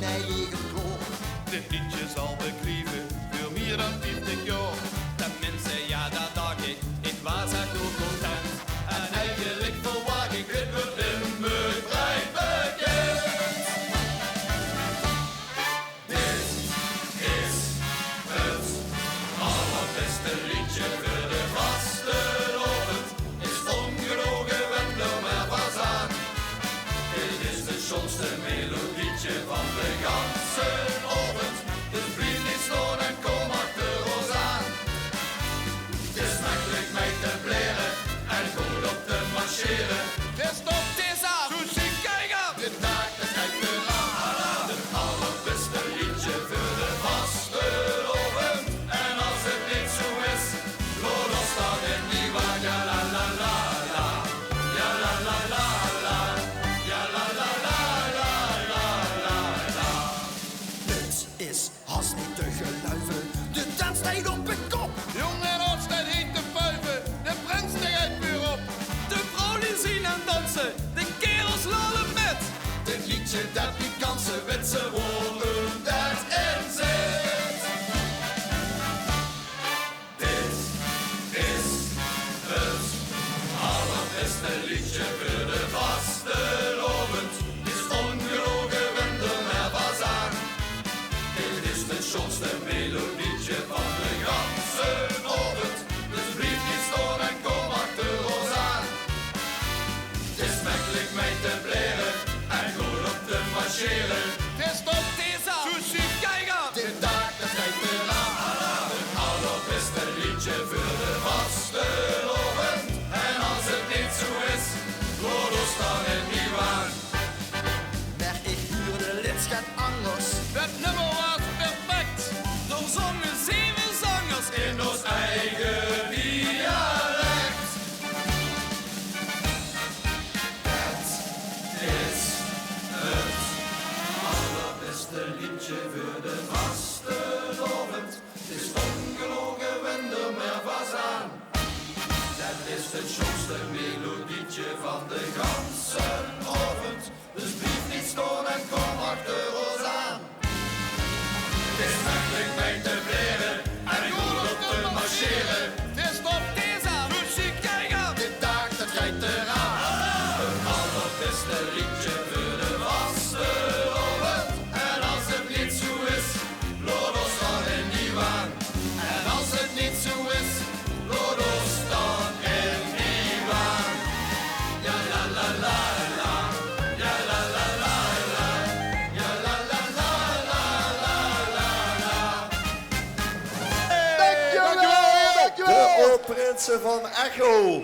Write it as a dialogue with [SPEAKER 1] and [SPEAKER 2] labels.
[SPEAKER 1] eigen koor.
[SPEAKER 2] Dit liedje zal beklijven voor meer dan 50 jaar.
[SPEAKER 3] De mensen, ja dat dacht ik was echt ook content. En eigenlijk verwacht ik dit wordt immer breed bekend. Dit is het allerbeste liedje voor de vastelovend. Is ongelogen wendel maar pas aan. Dit is de schoonste melodietje van de ganse ovend. Dus blijf niet staan en kom achter ons aan. Het is makkelijk mee te bleren en goed op te marcheren.
[SPEAKER 2] Het stopt eens aan, Susie Keiger!
[SPEAKER 3] De dag dat kijkt eraan. Het allerbeste liedje voor de vastelovend. En als het niet zo is, laat ons dan in die waan. Ja la la la la, ja la la la la, ja la la la la la la la.
[SPEAKER 1] Het is haast niet te geloven, de dans staat op een kop.
[SPEAKER 2] Jong en oud staat heet te vuiven, de prins steekt weer op.
[SPEAKER 3] De vrouwen zien en dansen, de kerels lallen met. Dit liedje dat die kansen witse woorden dat in zit. Dit is het allerbeste liedje voor de vastelovend. Is ongelogen wendel maar pas aan. Dit is de schoonste melodietje van de ganse ovend. Dus blijf niet staan en kom achter ons aan. Het is makkelijk mee te bleren en goed op te marcheren.
[SPEAKER 2] Het stopt eens aan, Susie Keiger!
[SPEAKER 3] De dag dat kijkt eraan. Het allerbeste liedje voor de vastelovend. En als het niet zo is, laat ons dan in die waan.
[SPEAKER 1] Maar ik huurde lidschap anders.
[SPEAKER 2] Het nummer was perfect!
[SPEAKER 3] Er zongen 7 zangers in ons eigen dialect. Het is het allerbeste liedje voor de vastelovend. Het is ongelogen wender maar was aan. Dat is het schoonste melodietje van de ganse ovend. Dus blijf niet staan en kom achter ons aan. Het is makkelijk mee te bleren en goed op te marcheren.
[SPEAKER 2] Het stopt eens aan, Susie Keiger!
[SPEAKER 3] De dag dat kijkt eraan. Het allerbeste liedje voor de vastelovend. En als het niet zo is, laat ons dan in die waan. En als het niet zo is, laat ons dan in die waan. Ja la la la la, ja la la la la, ja la la la la la la la.
[SPEAKER 4] Dankjewel! De Oorprinsen van Echo.